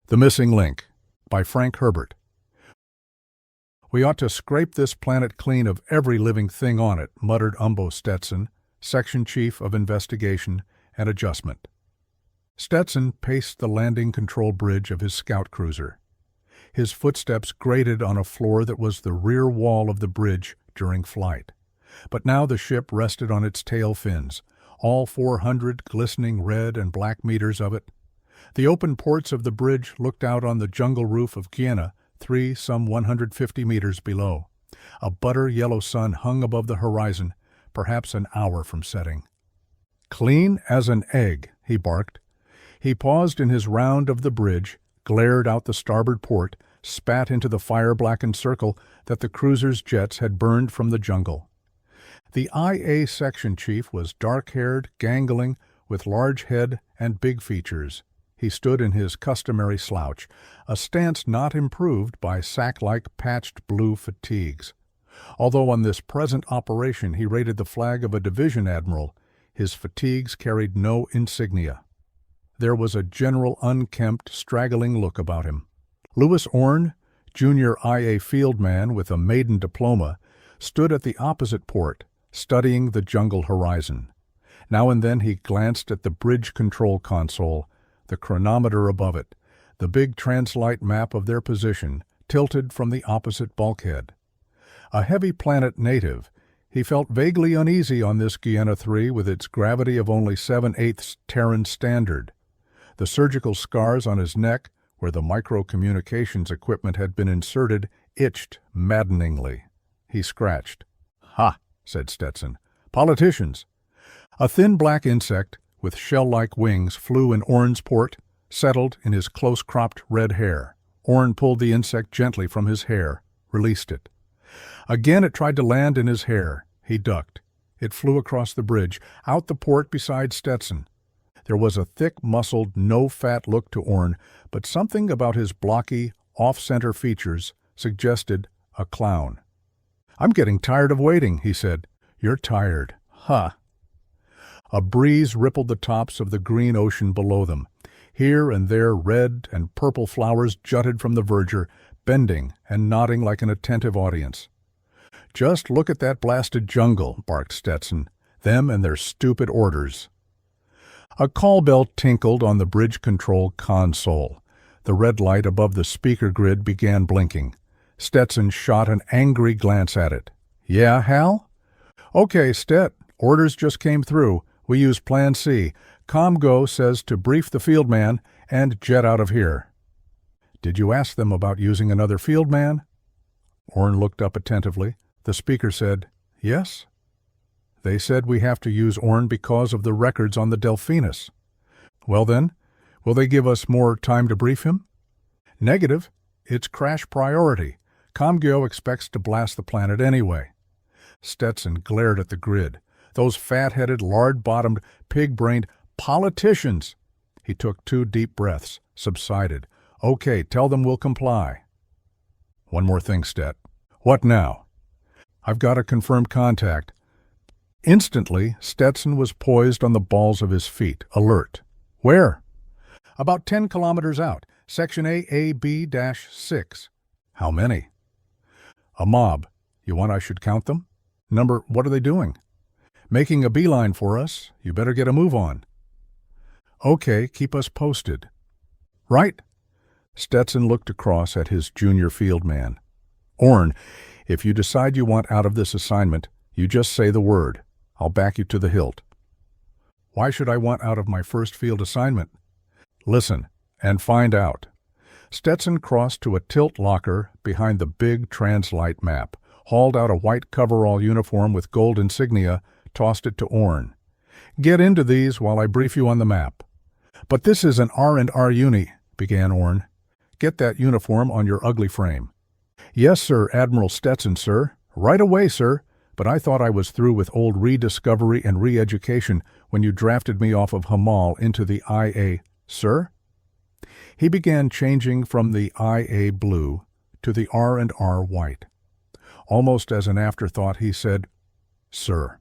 The Missing Link by Frank Herbert. "We ought to scrape this planet clean of every living thing on it," muttered Umbo Stetson, Section Chief of Investigation and Adjustment. Stetson paced the landing control bridge of his scout cruiser. His footsteps grated on a floor that was the rear wall of the bridge during flight. But now the ship rested on its tail fins, all 400 glistening red and black meters of it. The open ports of the bridge looked out on the jungle roof of Guyana, some 150 meters below. A butter-yellow sun hung above the horizon, perhaps an hour from setting. "Clean as an egg," he barked. He paused in his round of the bridge, glared out the starboard port, spat into the fire-blackened circle that the cruiser's jets had burned from the jungle. The IA section chief was dark-haired, gangling, with large head and big features. He stood in his customary slouch, a stance not improved by sack-like patched blue fatigues. Although on this present operation he rated the flag of a division admiral, his fatigues carried no insignia. There was a general unkempt, straggling look about him. Lewis Orne, junior IA field man with a maiden diploma, stood at the opposite port, studying the jungle horizon. Now and then he glanced at the bridge control console, the chronometer above it, the big translite map of their position, tilted from the opposite bulkhead. A heavy planet native, he felt vaguely uneasy on this Guyana 3 with its gravity of only 7/8 Terran standard. The surgical scars on his neck, where the micro-communications equipment had been inserted, itched maddeningly. He scratched. "Ha," said Stetson. "Politicians." A thin black insect with shell-like wings flew in Orne's port, settled in his close-cropped red hair. Orne pulled the insect gently from his hair, released it. Again it tried to land in his hair. He ducked. It flew across the bridge, out the port beside Stetson. There was a thick-muscled, no-fat look to Orne, but something about his blocky, off-center features suggested a clown. "I'm getting tired of waiting," he said. "You're tired. Ha." A breeze rippled the tops of the green ocean below them. Here and there red and purple flowers jutted from the verdure, bending and nodding like an attentive audience. "Just look at that blasted jungle," barked Stetson. "Them and their stupid orders." A call bell tinkled on the bridge control console. The red light above the speaker grid began blinking. Stetson shot an angry glance at it. "Yeah, Hal?" "Okay, Stet. Orders just came through. We use Plan C. ComGo says to brief the field man and jet out of here." "Did you ask them about using another field man?" Orne looked up attentively. The speaker said, "Yes." "They said we have to use Orne because of the records on the Delphinus." "Well then, will they give us more time to brief him?" "Negative. It's crash priority. ComGo expects to blast the planet anyway." Stetson glared at the grid. Those fat-headed, lard-bottomed, pig-brained politicians! He took 2 deep breaths, subsided. "Okay, tell them we'll comply." "One more thing, Stet." "What now?" "I've got a confirmed contact." Instantly, Stetson was poised on the balls of his feet, alert. "Where?" "About 10 kilometers out. Section AAB-6. "How many?" "A mob. You want I should count them?" What are they doing?" "Making a beeline for us. You better get a move on." "Okay, keep us posted." "Right." Stetson looked across at his junior field man. "Orne, if you decide you want out of this assignment, you just say the word. I'll back you to the hilt." "Why should I want out of my first field assignment?" "Listen, and find out." Stetson crossed to a tilt locker behind the big translite map, hauled out a white coverall uniform with gold insignia, tossed it to Orne. "Get into these while I brief you on the map." "But this is an R&R uni," began Orne. "Get that uniform on your ugly frame." "Yes, sir, Admiral Stetson, sir. Right away, sir. But I thought I was through with old rediscovery and re-education when you drafted me off of Hamal into the IA, sir." He began changing from the IA blue to the R&R white. Almost as an afterthought, he said, "Sir."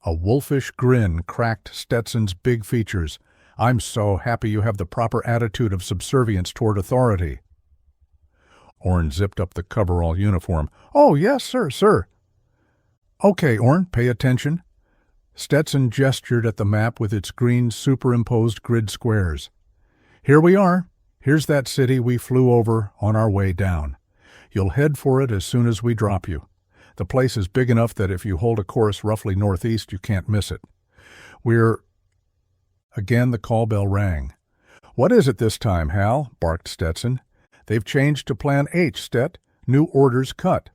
A wolfish grin cracked Stetson's big features. I'm so happy you have the proper attitude of subservience toward authority. Orn zipped up the coverall uniform. Oh, yes, sir. Okay, Orn, pay attention. Stetson gestured at the map with its green superimposed grid squares. Here we are. Here's that city we flew over on our way down. You'll head for it as soon as we drop you. The place is big enough that if you hold a course roughly northeast, you can't miss it. Again the call bell rang. What is it this time, Hal? Barked Stetson. They've changed to Plan H, Stet. New orders cut.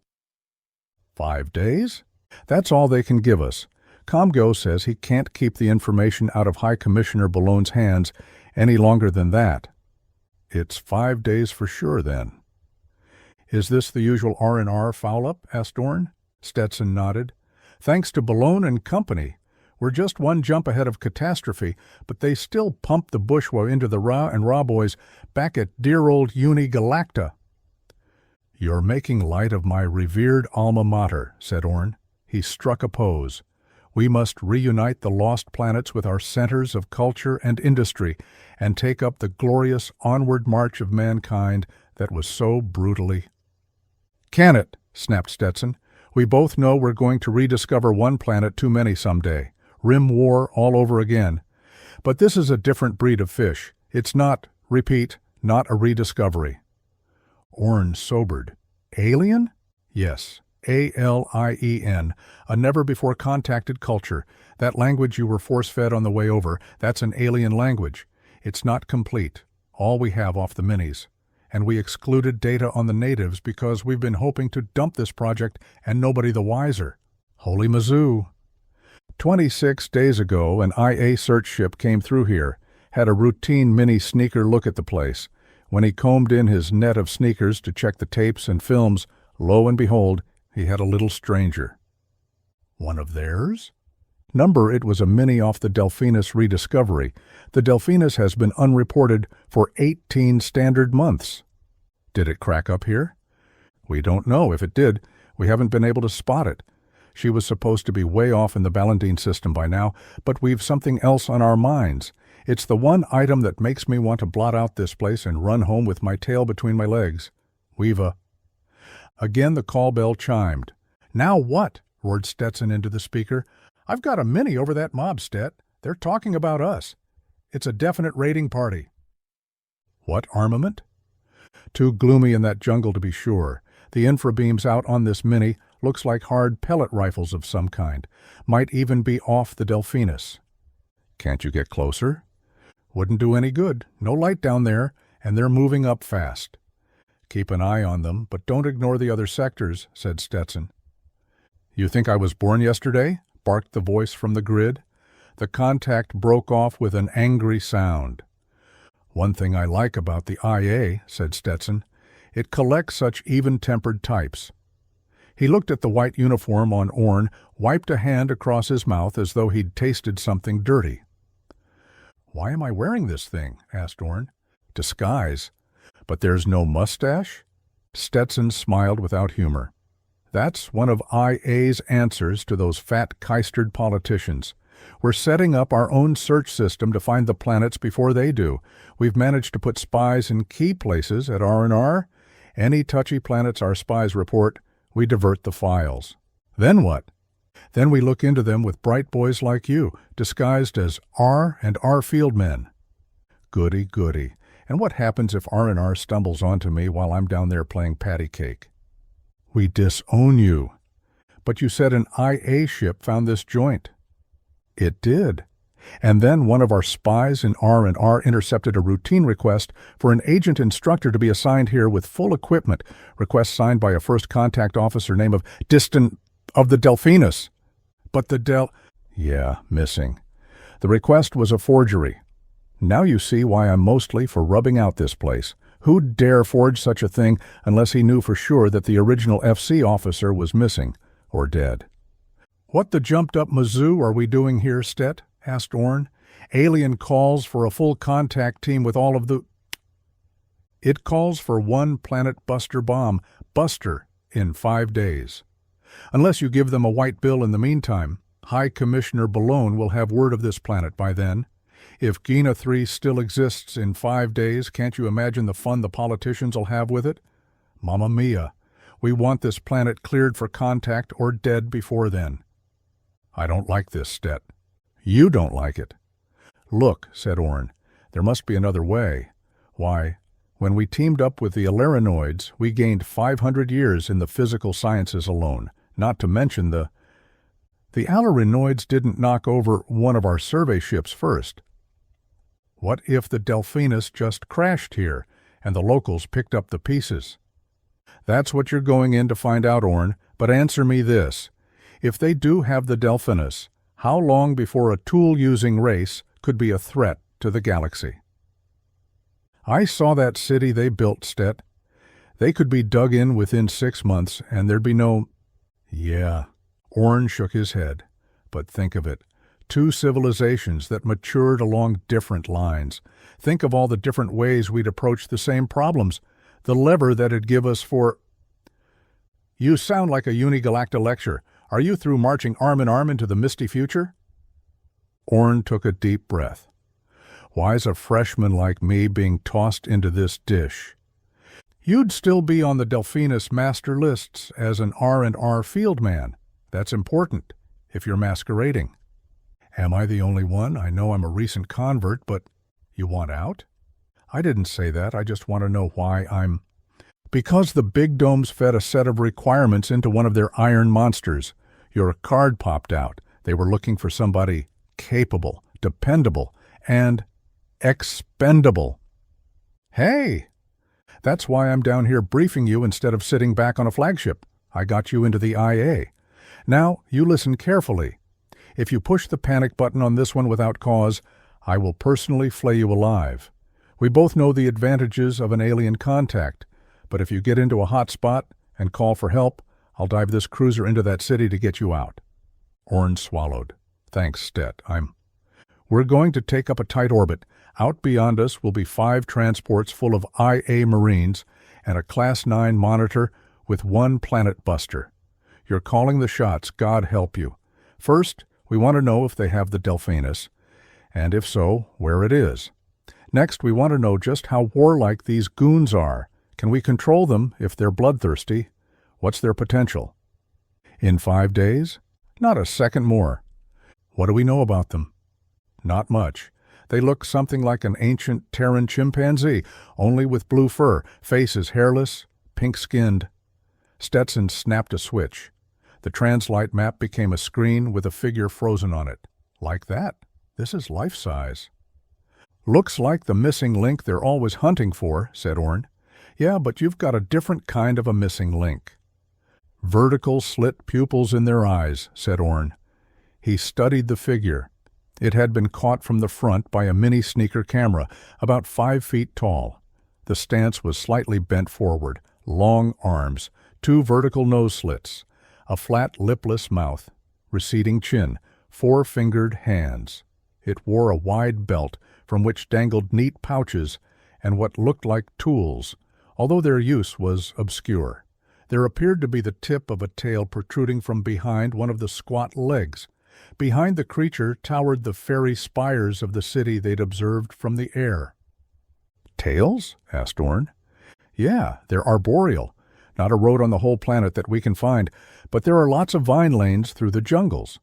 5 days? That's all they can give us. Comgo says he can't keep the information out of High Commissioner Ballone's hands any longer than that. It's 5 days for sure, then. Is this the usual R&R foul-up? Asked Orn. Stetson nodded. Thanks to Balone and company. We're just one jump ahead of catastrophe, but they still pump the bushwa into the Ra and Ra boys back at dear old Uni Galacta. You're making light of my revered alma mater, said Orn. He struck a pose. We must reunite the lost planets with our centers of culture and industry and take up the glorious onward march of mankind that was so brutally. Can it? Snapped Stetson. We both know we're going to rediscover one planet too many someday. Rim War all over again. But this is a different breed of fish. It's not, repeat, not a rediscovery. Orn sobered. Alien? Yes. Alien, a never-before-contacted culture. That language you were force-fed on the way over, that's an alien language. It's not complete, all we have off the minis. And we excluded data on the natives because we've been hoping to dump this project and nobody the wiser. Holy Mizzou! 26 days ago, an IA search ship came through here, had a routine mini-sneaker look at the place. When he combed in his net of sneakers to check the tapes and films, lo and behold, he had a little stranger. One of theirs? Number, it was a mini off the Delphinus rediscovery. The Delphinus has been unreported for 18 standard months. Did it crack up here? We don't know. If it did, we haven't been able to spot it. She was supposed to be way off in the Ballantine system by now, but we've something else on our minds. It's the one item that makes me want to blot out this place and run home with my tail between my legs. Again the call bell chimed. Now what? Roared Stetson into the speaker. I've got a mini over that mob, Stet. They're talking about us. It's a definite raiding party. What armament? Too gloomy in that jungle to be sure. The infrabeams out on this mini looks like hard pellet rifles of some kind. Might even be off the Delphinus. Can't you get closer? Wouldn't do any good. No light down there, and they're moving up fast. Keep an eye on them, but don't ignore the other sectors, said Stetson. You think I was born yesterday? Barked the voice from the grid. The contact broke off with an angry sound. One thing I like about the IA, said Stetson, it collects such even-tempered types. He looked at the white uniform on Orn, wiped a hand across his mouth as though he'd tasted something dirty. Why am I wearing this thing? Asked Orn. Disguise. But there's no mustache? Stetson smiled without humor. That's one of IA's answers to those fat keistered politicians. We're setting up our own search system to find the planets before they do. We've managed to put spies in key places at R&R. Any touchy planets our spies report, we divert the files. Then what? Then we look into them with bright boys like you, disguised as R and R field men. Goody, goody. And what happens if R&R stumbles onto me while I'm down there playing patty cake? We disown you. But you said an IA ship found this joint. It did. And then one of our spies in R&R intercepted a routine request for an agent instructor to be assigned here with full equipment, request signed by a first contact officer name of the Delphinus. But the missing. The request was a forgery. Now you see why I'm mostly for rubbing out this place. Who'd dare forge such a thing unless he knew for sure that the original FC officer was missing or dead? What the jumped-up Mizzou are we doing here, Stet? Asked Orn. Alien calls for a full contact team with all of the... It calls for one planet buster bomb, Buster, in 5 days. Unless you give them a white bill in the meantime, High Commissioner Balone will have word of this planet by then. If Gina 3 still exists in 5 days, can't you imagine the fun the politicians will have with it? Mamma mia, we want this planet cleared for contact or dead before then. I don't like this, Stet. You don't like it. Look, said Orrin, there must be another way. Why, when we teamed up with the Alerinoids, we gained 500 years in the physical sciences alone, not to mention the Alerinoids didn't knock over one of our survey ships first. What if the Delphinus just crashed here, and the locals picked up the pieces? That's what you're going in to find out, Orrin, but answer me this. If they do have the Delphinus, how long before a tool-using race could be a threat to the galaxy? I saw that city they built, Stet. They could be dug in within 6 months, and there'd be no... Yeah, Orrin shook his head. But think of it. 2 civilizations that matured along different lines. Think of all the different ways we'd approach the same problems. The lever that'd give us for... You sound like a Unigalacta lecture. Are you through marching arm in arm into the misty future? Orrin took a deep breath. Why's a freshman like me being tossed into this dish? You'd still be on the Delphinus master lists as an R&R field man. That's important, if you're masquerading. Am I the only one? I know I'm a recent convert, but you want out? I didn't say that. I just want to know why I'm... Because the big domes fed a set of requirements into one of their iron monsters. Your card popped out. They were looking for somebody capable, dependable, and expendable. Hey! That's why I'm down here briefing you instead of sitting back on a flagship. I got you into the IA. Now, you listen carefully. If you push the panic button on this one without cause, I will personally flay you alive. We both know the advantages of an alien contact, but if you get into a hot spot and call for help, I'll dive this cruiser into that city to get you out. Orrin swallowed. Thanks, Stet. We're going to take up a tight orbit. Out beyond us will be 5 transports full of IA Marines and a Class 9 monitor with 1 planet buster. You're calling the shots, God help you. First, we want to know if they have the Delphinus, and if so, where it is. Next, we want to know just how warlike these goons are. Can we control them if they're bloodthirsty? What's their potential? In 5 days? Not a second more. What do we know about them? Not much. They look something like an ancient Terran chimpanzee, only with blue fur, faces hairless, pink-skinned. Stetson snapped a switch. The translite map became a screen with a figure frozen on it. Like that. This is life-size. Looks like the missing link they're always hunting for, said Orrin. Yeah, but you've got a different kind of a missing link. Vertical slit pupils in their eyes, said Orrin. He studied the figure. It had been caught from the front by a mini-sneaker camera, about 5 feet tall. The stance was slightly bent forward, long arms, 2 vertical nose slits, a flat lipless mouth, receding chin, 4-fingered hands. It wore a wide belt from which dangled neat pouches and what looked like tools, although their use was obscure. There appeared to be the tip of a tail protruding from behind one of the squat legs. Behind the creature towered the fairy spires of the city they'd observed from the air. Tails? Asked Orrin. Yeah, they're arboreal. Not a road on the whole planet that we can find, but there are lots of vine lanes through the jungles.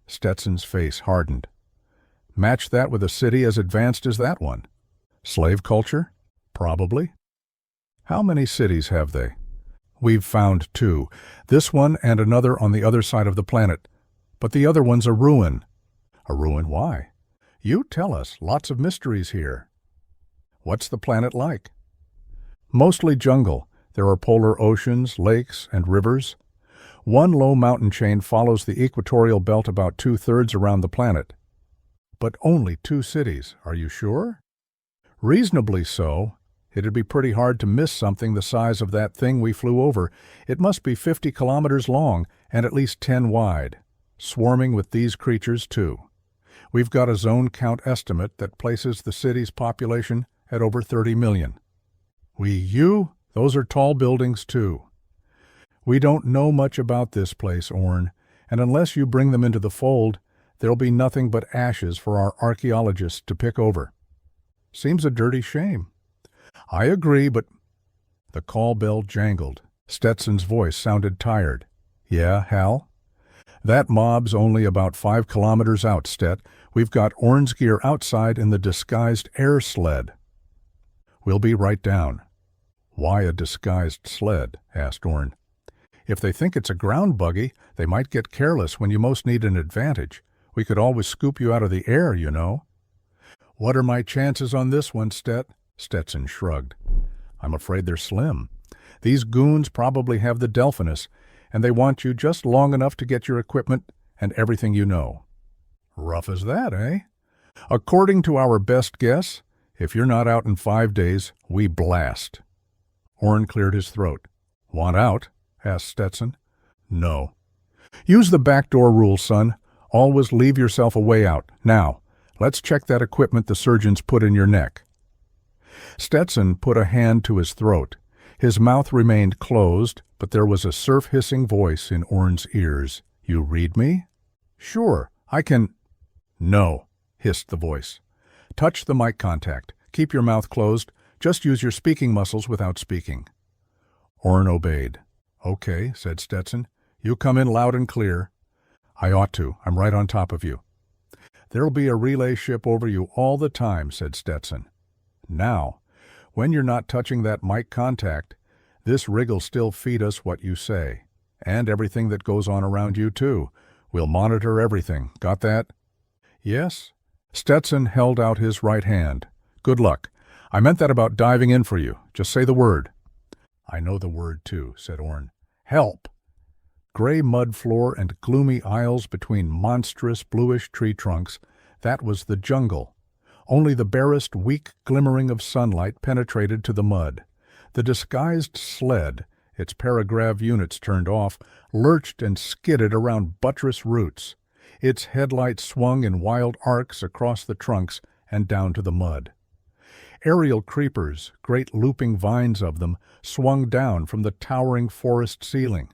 Stetson's face hardened. Match that with a city as advanced as that one. Slave culture? Probably. How many cities have they? We've found 2. This one and another on the other side of the planet. But the other one's a ruin. A ruin why? You tell us. Lots of mysteries here. What's the planet like? Mostly jungle. There are polar oceans, lakes, and rivers. One low mountain chain follows the equatorial belt about 2/3 around the planet. But only 2 cities, are you sure? Reasonably so. It'd be pretty hard to miss something the size of that thing we flew over. It must be 50 kilometers long and at least 10 wide. Swarming with these creatures, too. We've got a zone count estimate that places the city's population at over 30 million. Those are tall buildings, too. We don't know much about this place, Orrin, and unless you bring them into the fold, There'll be nothing but ashes for our archaeologists to pick over. Seems a dirty shame. I agree, but... The call bell jangled. Stetson's voice sounded tired. Yeah, Hal? That mob's only about 5 kilometers out, Stet. We've got Orn's gear outside in the disguised air sled. We'll be right down. Why a disguised sled? Asked Orn. If they think it's a ground buggy, they might get careless when you most need an advantage. We could always scoop you out of the air, you know. What are my chances on this one, Stet? Stetson shrugged. I'm afraid they're slim. These goons probably have the Delphinus, and they want you just long enough to get your equipment and everything you know. Rough as that, eh? According to our best guess, if you're not out in 5 days, we blast. Orn cleared his throat. Want out? Asked Stetson. No. Use the backdoor rule, son. Always leave yourself a way out. Now, let's check that equipment the surgeons put in your neck. Stetson put a hand to his throat. His mouth remained closed, but there was a surf-hissing voice in Orn's ears. You read me? Sure, I can... No, hissed the voice. Touch the mic contact. Keep your mouth closed. Just use your speaking muscles without speaking. Orn obeyed. Okay, said Stetson. You come in loud and clear. I ought to. I'm right on top of you. There'll be a relay ship over you all the time, said Stetson. Now, when you're not touching that mic contact, this rig'll still feed us what you say. And everything that goes on around you, too. We'll monitor everything. Got that? Yes. Stetson held out his right hand. Good luck. I meant that about diving in for you. Just say the word. I know the word, too, said Orn. Help! Gray mud floor and gloomy aisles between monstrous bluish tree trunks, that was the jungle. Only the barest weak glimmering of sunlight penetrated to the mud. The disguised sled, its paragrav units turned off, lurched and skidded around buttress roots. Its headlights swung in wild arcs across the trunks and down to the mud. Aerial creepers, great looping vines of them, swung down from the towering forest ceiling.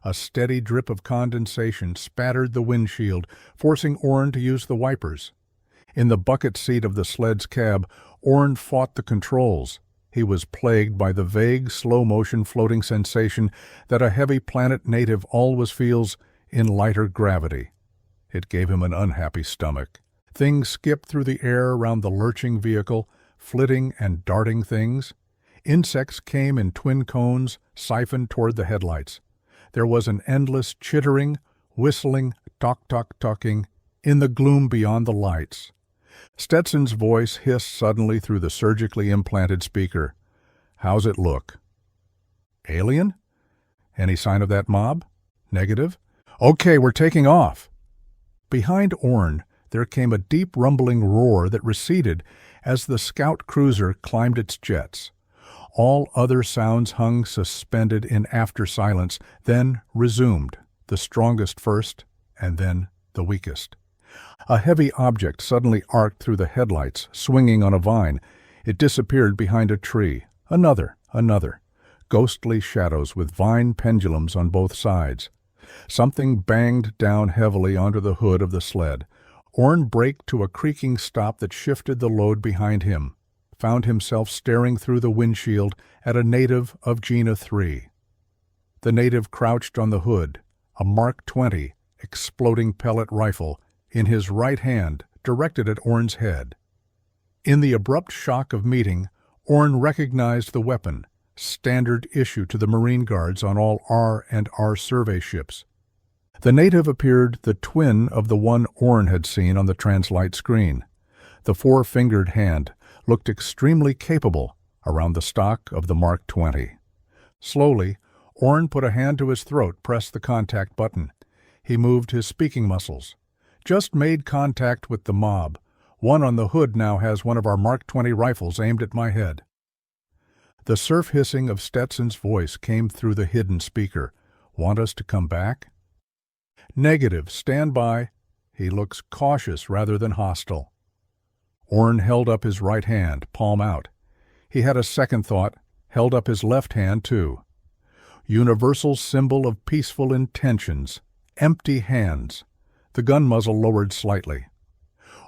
A steady drip of condensation spattered the windshield, forcing Orn to use the wipers. In the bucket seat of the sled's cab, Orn fought the controls. He was plagued by the vague, slow-motion floating sensation that a heavy planet native always feels in lighter gravity. It gave him an unhappy stomach. Things skipped through the air around the lurching vehicle, flitting and darting things. Insects came in twin cones, siphoned toward the headlights. There was an endless chittering, whistling, talking in the gloom beyond the lights. Stetson's voice hissed suddenly through the surgically implanted speaker. How's it look? Alien? Any sign of that mob? Negative? Okay, we're taking off. Behind Orn, there came a deep rumbling roar that receded as the scout cruiser climbed its jets. All other sounds hung suspended in after silence, then resumed, the strongest first, and then the weakest. A heavy object suddenly arced through the headlights, swinging on a vine. It disappeared behind a tree. Another. Ghostly shadows with vine pendulums on both sides. Something banged down heavily onto the hood of the sled. Orn braked to a creaking stop that shifted the load behind him, found himself staring through the windshield at a native of Gina 3. The native crouched on the hood, a Mark 20 exploding pellet rifle in his right hand directed at Orn's head. In the abrupt shock of meeting, Orn recognized the weapon, standard issue to the Marine Guards on all R and R survey ships. The native appeared the twin of the one Orn had seen on the translite screen. The four-fingered hand looked extremely capable around the stock of the Mark 20. Slowly, Orn put a hand to his throat, pressed the contact button. He moved his speaking muscles. Just made contact with the mob. One on the hood now has one of our Mark 20 rifles aimed at my head. The surf hissing of Stetson's voice came through the hidden speaker. Want us to come back? Negative. Stand by. He looks cautious rather than hostile. Orn held up his right hand, palm out. He had a second thought, held up his left hand too. Universal symbol of peaceful intentions. Empty hands. The gun muzzle lowered slightly.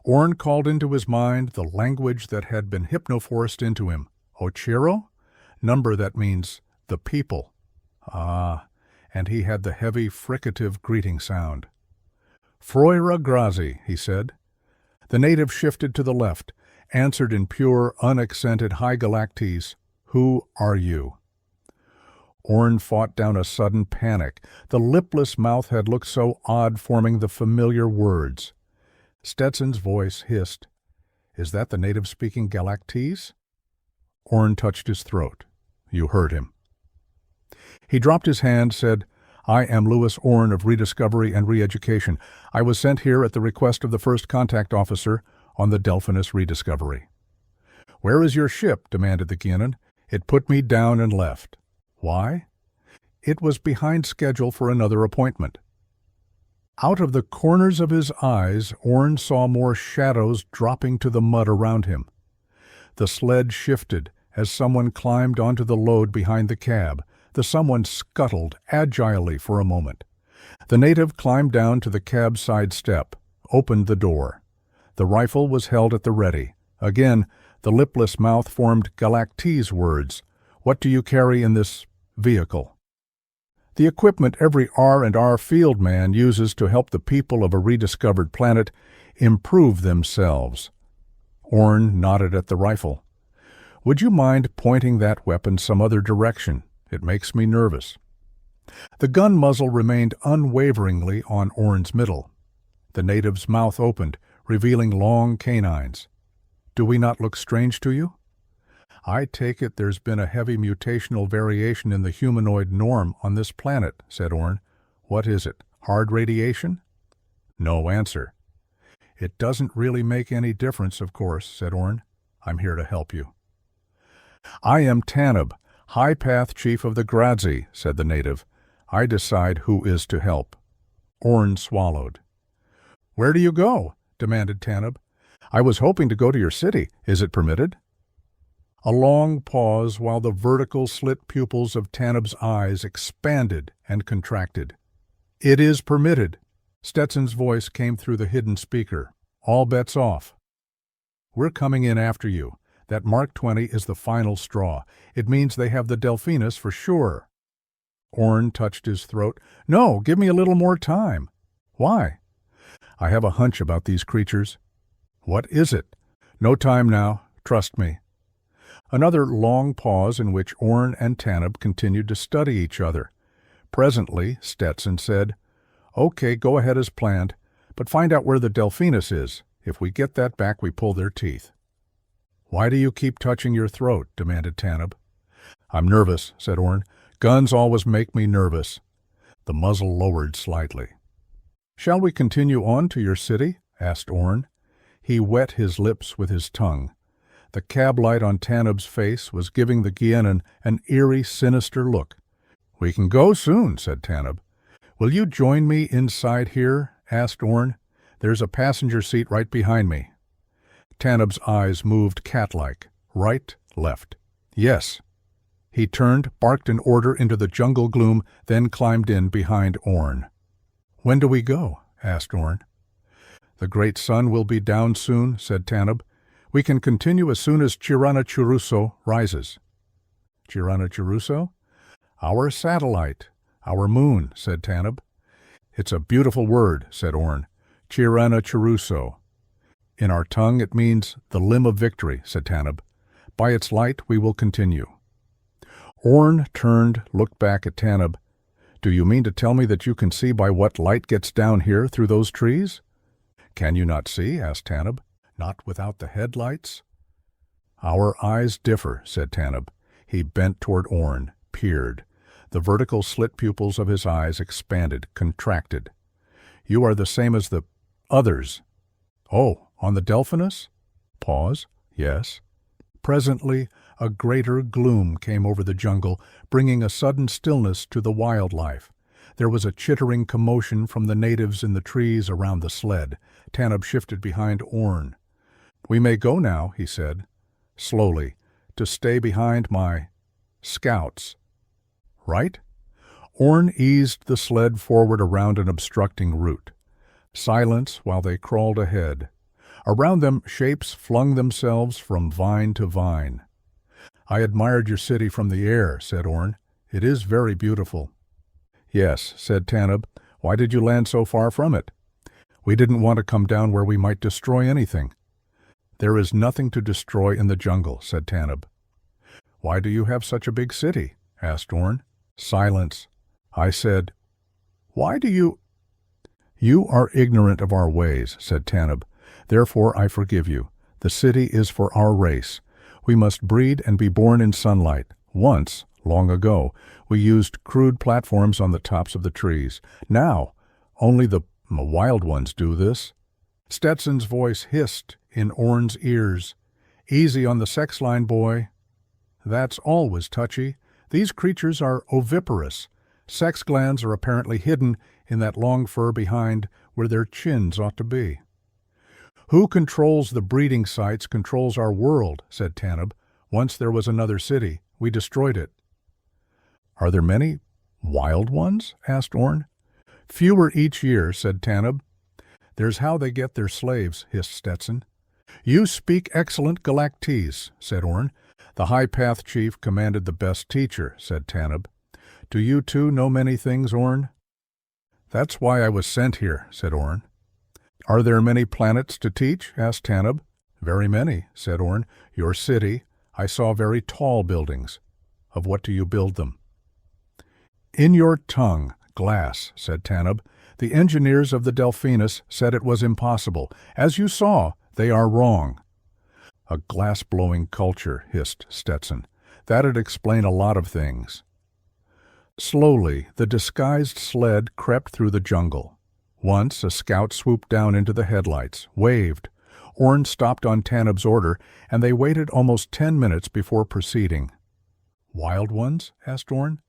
Orn called into his mind the language that had been hypnoforced into him. Ochiro? Number that means the people. Ah, and he had the heavy, fricative greeting sound. Froira Grazi, he said. The native shifted to the left, answered in pure, unaccented high Galactese, "Who are you?" Orn fought down a sudden panic. The lipless mouth had looked so odd forming the familiar words. Stetson's voice hissed, "Is that the native speaking Galactese?" Orn touched his throat. "You heard him." He dropped his hand, said, "I am Lewis Orn of Rediscovery and Reeducation. I was sent here at the request of the first contact officer on the Delphinus Rediscovery." "Where is your ship?" demanded the Guianan. "It put me down and left." "Why?" "It was behind schedule for another appointment." Out of the corners of his eyes, Orn saw more shadows dropping to the mud around him. The sled shifted as someone climbed onto the load behind the cab. The someone scuttled agilely for a moment. The native climbed down to the cab side step, opened the door. The rifle was held at the ready. Again, the lipless mouth formed Galactese words. "What do you carry in this vehicle?" "The equipment every R&R field man uses to help the people of a rediscovered planet improve themselves." Orn nodded at the rifle. "Would you mind pointing that weapon some other direction? It makes me nervous." The gun muzzle remained unwaveringly on Orn's middle. The native's mouth opened, revealing long canines. "Do we not look strange to you?" "I take it there's been a heavy mutational variation in the humanoid norm on this planet," said Orn. "What is it? Hard radiation?" No answer. "It doesn't really make any difference, of course," said Orn. "I'm here to help you." "I am Tanub, High Path Chief of the Grazi," said the native. "I decide who is to help." Orn swallowed. "Where do you go?" demanded Tanub. "I was hoping to go to your city. Is it permitted?" A long pause while the vertical slit pupils of Tanub's eyes expanded and contracted. "It is permitted." Stetson's voice came through the hidden speaker. "All bets off. We're coming in after you. That Mark 20 is the final straw. It means they have the Delphinus for sure." Orn touched his throat. "No, give me a little more time." "Why?" "I have a hunch about these creatures." "What is it?" "No time now. Trust me." Another long pause in which Orn and Tanub continued to study each other. Presently, Stetson said, "Okay, go ahead as planned, but find out where the Delphinus is. If we get that back, we pull their teeth." "Why do you keep touching your throat?" demanded Tanub. "I'm nervous," said Orn. "Guns always make me nervous." The muzzle lowered slightly. "Shall we continue on to your city?" asked Orn. He wet his lips with his tongue. The cab light on Tanub's face was giving the Guianan an eerie, sinister look. "We can go soon," said Tanub. "Will you join me inside here?" asked Orn. "There's a passenger seat right behind me." Tanub's eyes moved cat-like. Right, left. "Yes." He turned, barked an order into the jungle gloom, then climbed in behind Orn. "When do we go?" asked Orn. "The great sun will be down soon," said Tanub. "We can continue as soon as Chirana Churuso rises." "Chirana Churuso?" "Our satellite, our moon," said Tanub. "It's a beautiful word," said Orn. "Chirana Churuso." "In our tongue it means the limb of victory," said Tanub. "By its light we will continue." Orn turned, looked back at Tanub. "Do you mean to tell me that you can see by what light gets down here through those trees?" "Can you not see?" asked Tanub. "Not without the headlights?" "Our eyes differ," said Tanub. He bent toward Orn, peered. The vertical slit pupils of his eyes expanded, contracted. "You are the same as the others." "Oh, on the Delphinus?" Pause. "Yes." Presently, a greater gloom came over the jungle, bringing a sudden stillness to the wildlife. There was a chittering commotion from the natives in the trees around the sled. Tanub shifted behind Orn. "We may go now," he said, slowly, "to stay behind my scouts." "Right?" Orn eased the sled forward around an obstructing root. Silence while they crawled ahead. Around them, shapes flung themselves from vine to vine. "I admired your city from the air," said Orn. "It is very beautiful." "Yes," said Tanub. "Why did you land so far from it?" "We didn't want to come down where we might destroy anything." "There is nothing to destroy in the jungle," said Tanub. "Why do you have such a big city?" asked Orn. Silence. I said, "Why do you—" "You are ignorant of our ways," said Tanub. "Therefore I forgive you. The city is for our race. We must breed and be born in sunlight. Once, long ago, we used crude platforms on the tops of the trees. Now, only the wild ones do this." Stetson's voice hissed in Orn's ears. "Easy on the sex line, boy." "That's always touchy. These creatures are oviparous. Sex glands are apparently hidden in that long fur behind where their chins ought to be." "Who controls the breeding sites controls our world," said Tanub. "Once there was another city. We destroyed it." "Are there many wild ones?" asked Orn. "Fewer each year," said Tanub. "There's how they get their slaves," hissed Stetson. "You speak excellent Galactese," said Orn. "The High Path Chief commanded the best teacher," said Tanub. "Do you too know many things, Orn?" "That's why I was sent here," said Orn. "Are there many planets to teach?" asked Tanub. "Very many," said Orn. "Your city. I saw very tall buildings. Of what do you build them?" "In your tongue, glass," said Tanub. "The engineers of the Delphinus said it was impossible. As you saw, they are wrong." "A glass-blowing culture," hissed Stetson. "That'd explain a lot of things." Slowly, the disguised sled crept through the jungle. Once, a scout swooped down into the headlights, waved. Orn stopped on Tanub's order, and they waited almost 10 minutes before proceeding. "Wild ones?" asked Orn.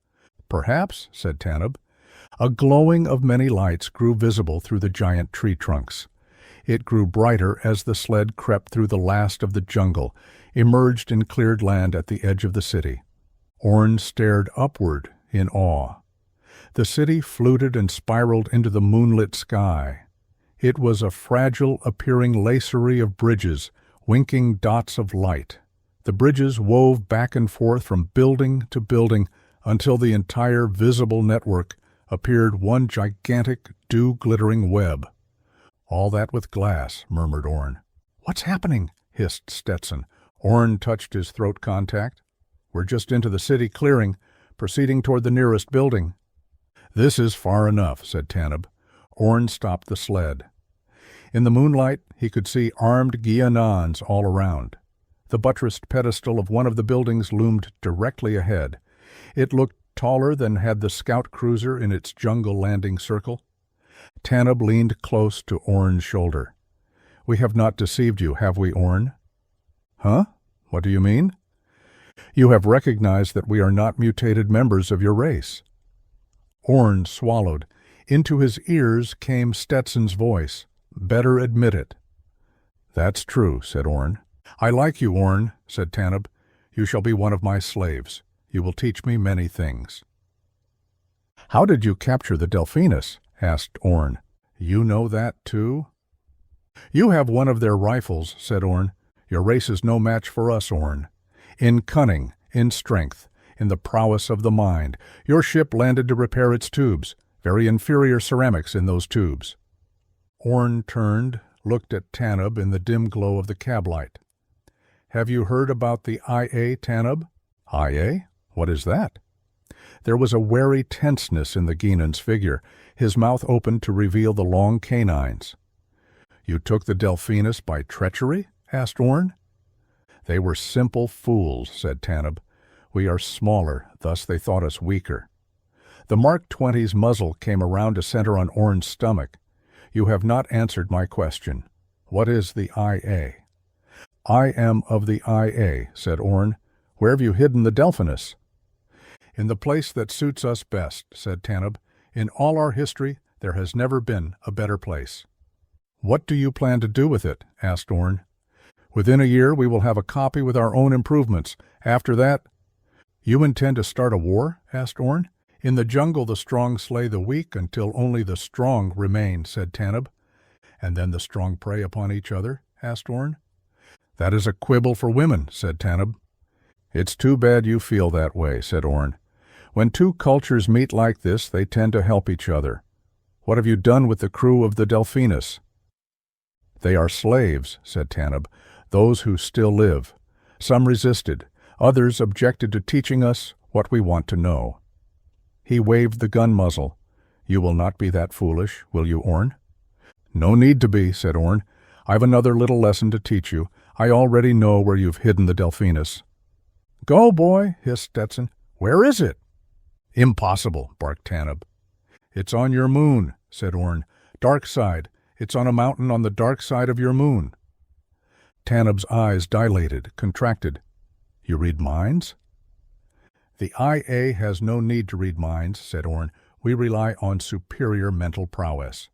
"Perhaps," said Tanub. A glowing of many lights grew visible through the giant tree trunks. It grew brighter as the sled crept through the last of the jungle, emerged in cleared land at the edge of the city. Orn stared upward in awe. The city fluted and spiraled into the moonlit sky. It was a fragile-appearing lacery of bridges, winking dots of light. The bridges wove back and forth from building to building until the entire visible network appeared one gigantic, dew-glittering web. "All that with glass," murmured Orn. "What's happening?" hissed Stetson. Orn touched his throat contact. "We're just into the city clearing, proceeding toward the nearest building." "This is far enough," said Tanub. Orn stopped the sled. In the moonlight, he could see armed Guianans all around. The buttressed pedestal of one of the buildings loomed directly ahead. It looked taller than had the scout cruiser in its jungle landing circle. Tanub leaned close to Orn's shoulder. "We have not deceived you, have we, Orn?" "Huh? What do you mean?" "You have recognized that we are not mutated members of your race." Orn swallowed. Into his ears came Stetson's voice. "Better admit it." "That's true," said Orn. "I like you, Orn," said Tanub. "You shall be one of my slaves. You will teach me many things." "How did you capture the Delphinus?" asked Orn. "You know that, too?" "You have one of their rifles," said Orn. "Your race is no match for us, Orn. In cunning, in strength, in the prowess of the mind, your ship landed to repair its tubes, very inferior ceramics in those tubes." Orn turned, looked at Tanub in the dim glow of the cab light. "Have you heard about the IA, Tanub?" "IA? What is that?" There was a wary tenseness in the Guinan's figure. His mouth opened to reveal the long canines. "You took the Delphinus by treachery?" asked Orn. "They were simple fools," said Tanub. "We are smaller, thus they thought us weaker." The Mark 20's muzzle came around to center on Orn's stomach. "You have not answered my question. What is the IA?" "I am of the IA," said Orn. "Where have you hidden the Delphinus?" "In the place that suits us best," said Tanub. "In all our history, there has never been a better place." "What do you plan to do with it?" asked Orn. "Within a year we will have a copy with our own improvements. After that—" "You intend to start a war?" asked Orn. "In the jungle the strong slay the weak until only the strong remain," said Tanub. And then the strong prey upon each other? Asked Orne. That is a quibble for women, said Tanub. It's too bad you feel that way, said Orne. When two cultures meet like this, they tend to help each other. What have you done with the crew of the Delphinus? They are slaves, said Tanub, those who still live. Some resisted. Others objected to teaching us what we want to know. He waved the gun muzzle. You will not be that foolish, will you, Orne? No need to be, said Orne. I've another little lesson to teach you. I already know where you've hidden the Delphinus. Go, boy, hissed Stetson. Where is it? Impossible, barked Tanub. It's on your moon, said Orne. Dark side. It's on a mountain on the dark side of your moon. Tanub's eyes dilated, contracted. You read minds? The IA has no need to read minds, said Orne. We rely on superior mental prowess.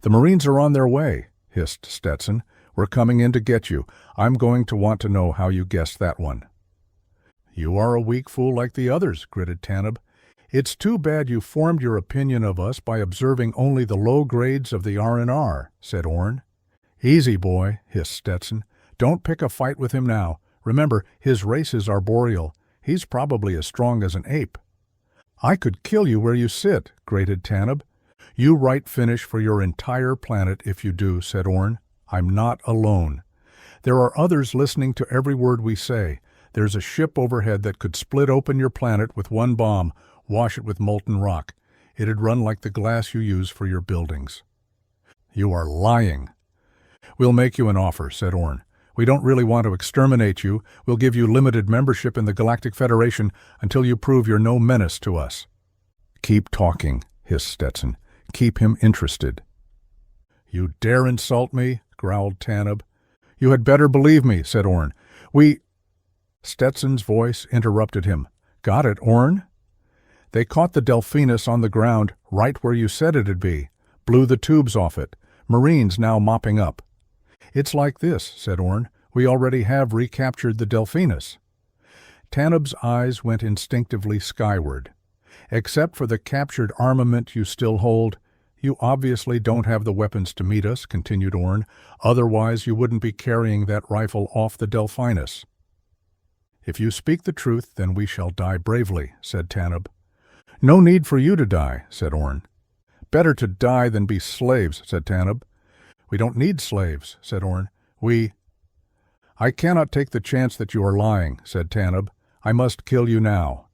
The Marines are on their way, hissed Stetson. We're coming in to get you. I'm going to want to know how you guessed that one. You are a weak fool like the others, gritted Tanub. It's too bad you formed your opinion of us by observing only the low grades of the R&R, said Orne. Easy, boy, hissed Stetson. Don't pick a fight with him now. Remember, his race is arboreal. He's probably as strong as an ape. I could kill you where you sit, grated Tanub. You write finish for your entire planet if you do, said Orne. I'm not alone. There are others listening to every word we say. There's a ship overhead that could split open your planet with one bomb, wash it with molten rock. It'd run like the glass you use for your buildings. You are lying. We'll make you an offer, said Orne. We don't really want to exterminate you. We'll give you limited membership in the Galactic Federation until you prove you're no menace to us. Keep talking, hissed Stetson. Keep him interested. You dare insult me? Growled Tanub. You had better believe me, said Orne. Stetson's voice interrupted him. Got it, Orne? They caught the Delphinus on the ground right where you said it'd be. Blew the tubes off it. Marines now mopping up. It's like this, said Orne. We already have recaptured the Delphinus. Tanub's eyes went instinctively skyward. Except for the captured armament you still hold, you obviously don't have the weapons to meet us, continued Orne. Otherwise you wouldn't be carrying that rifle off the Delphinus. If you speak the truth, then we shall die bravely, said Tanub. No need for you to die, said Orne. Better to die than be slaves, said Tanub. We don't need slaves, said Orne. I cannot take the chance that you are lying, said Tanub. I must kill you now.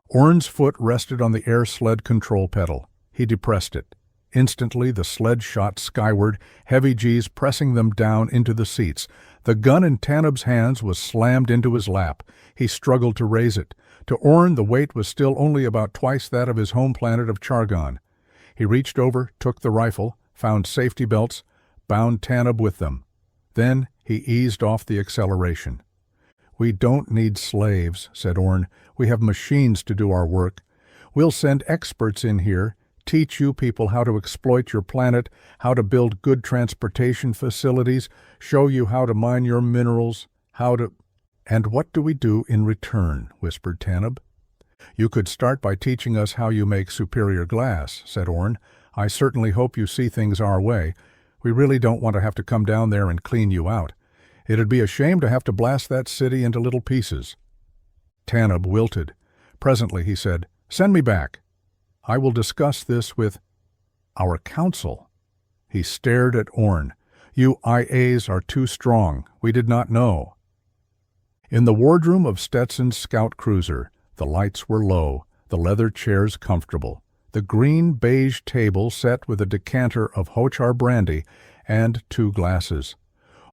Orne's foot rested on the air sled control pedal. He depressed it. Instantly the sled shot skyward, heavy G's pressing them down into the seats. The gun in Tanub's hands was slammed into his lap. He struggled to raise it. To Orne, the weight was still only about twice that of his home planet of Chargon. He reached over, took the rifle, found safety belts, bound Tanub with them. Then he eased off the acceleration. We don't need slaves, said Orne. We have machines to do our work. We'll send experts in here, teach you people how to exploit your planet, how to build good transportation facilities, show you how to mine your minerals, how to... And what do we do in return? Whispered Tanub. You could start by teaching us how you make superior glass, said Orne. I certainly hope you see things our way. We really don't want to have to come down there and clean you out. It'd be a shame to have to blast that city into little pieces. Tanub wilted. Presently he said, Send me back. I will discuss this with our council. He stared at Orne. You IAs are too strong. We did not know. In the wardroom of Stetson's scout cruiser, the lights were low, the leather chairs comfortable, the green-beige table set with a decanter of Hochar brandy and 2 glasses.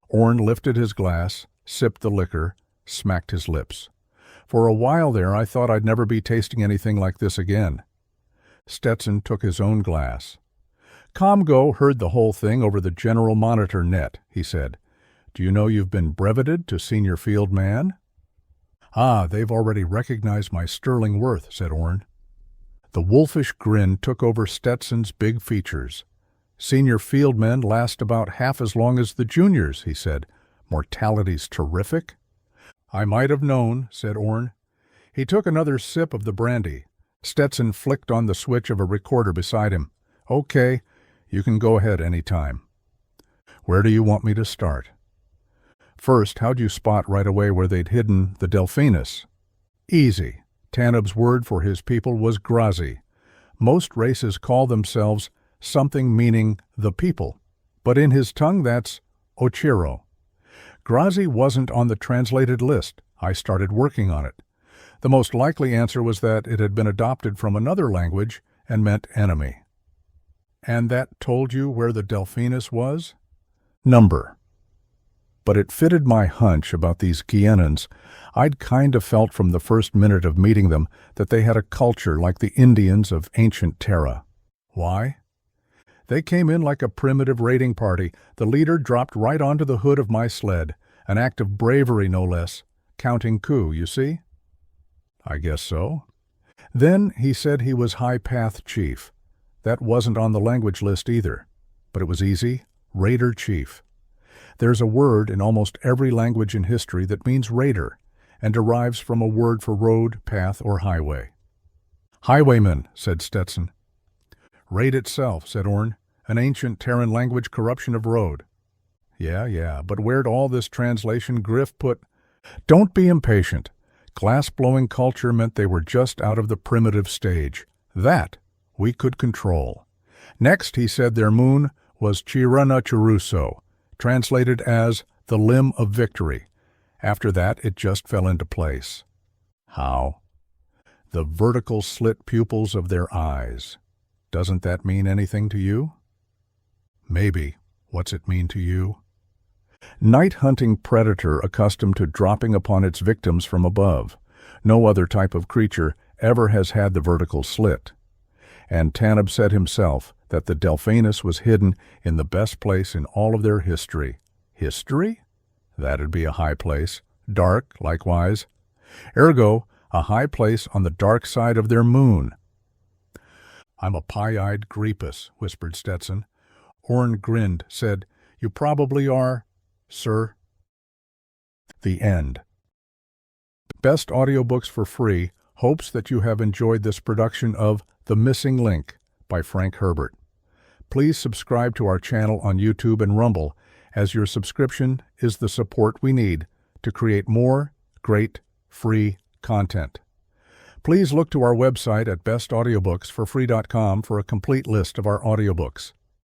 Orne lifted his glass, sipped the liquor, smacked his lips. For a while there I thought I'd never be tasting anything like this again. Stetson took his own glass. Comgo heard the whole thing over the general monitor net, he said. Do you know you've been breveted to senior field man? Ah, they've already recognized my sterling worth, said Orne. The wolfish grin took over Stetson's big features. Senior field men last about half as long as the juniors, he said. Mortality's terrific. I might have known, said Orne. He took another sip of the brandy. Stetson flicked on the switch of a recorder beside him. Okay, You can go ahead any time. Where do you want me to start? First, how'd you spot right away where they'd hidden the Delphinus? Easy. Tanub's word for his people was Grazi. Most races call themselves something meaning the people, but in his tongue that's Ochiro. Grazi wasn't on the translated list. I started working on it. The most likely answer was that it had been adopted from another language and meant enemy. And that told you where the Delphinus was? Number. But it fitted my hunch about these Guianans. I'd kind of felt from the first minute of meeting them that they had a culture like the Indians of ancient Terra. Why? They came in like a primitive raiding party. The leader dropped right onto the hood of my sled, an act of bravery no less. Counting coup, you see? I guess so. Then he said he was High Path Chief. That wasn't on the language list either, but it was easy. Raider Chief. There's a word in almost every language in history that means raider and derives from a word for road, path, or highway. Highwayman, said Stetson. Raid itself, said Orn, an ancient Terran language corruption of road. Yeah, but where'd all this translation griff put? Don't be impatient. Glass-blowing culture meant they were just out of the primitive stage. That we could control. Next, he said their moon was Chirana Chiruso, translated as the limb of victory. After that, it just fell into place. How? The vertical slit pupils of their eyes. Doesn't that mean anything to you? Maybe. What's it mean to you? Night-hunting predator accustomed to dropping upon its victims from above. No other type of creature ever has had the vertical slit. And Tanub said himself that the Delphinus was hidden in the best place in all of their history. History? That'd be a high place. Dark, likewise. Ergo, a high place on the dark side of their moon. I'm a pie-eyed Grepus, whispered Stetson. Orn grinned, said, You probably are, sir. The end. Best Audiobooks for Free hopes that you have enjoyed this production of The Missing Link by Frank Herbert. Please subscribe to our channel on YouTube and Rumble, as your subscription is the support we need to create more great free content. Please look to our website at bestaudiobooksforfree.com for a complete list of our audiobooks.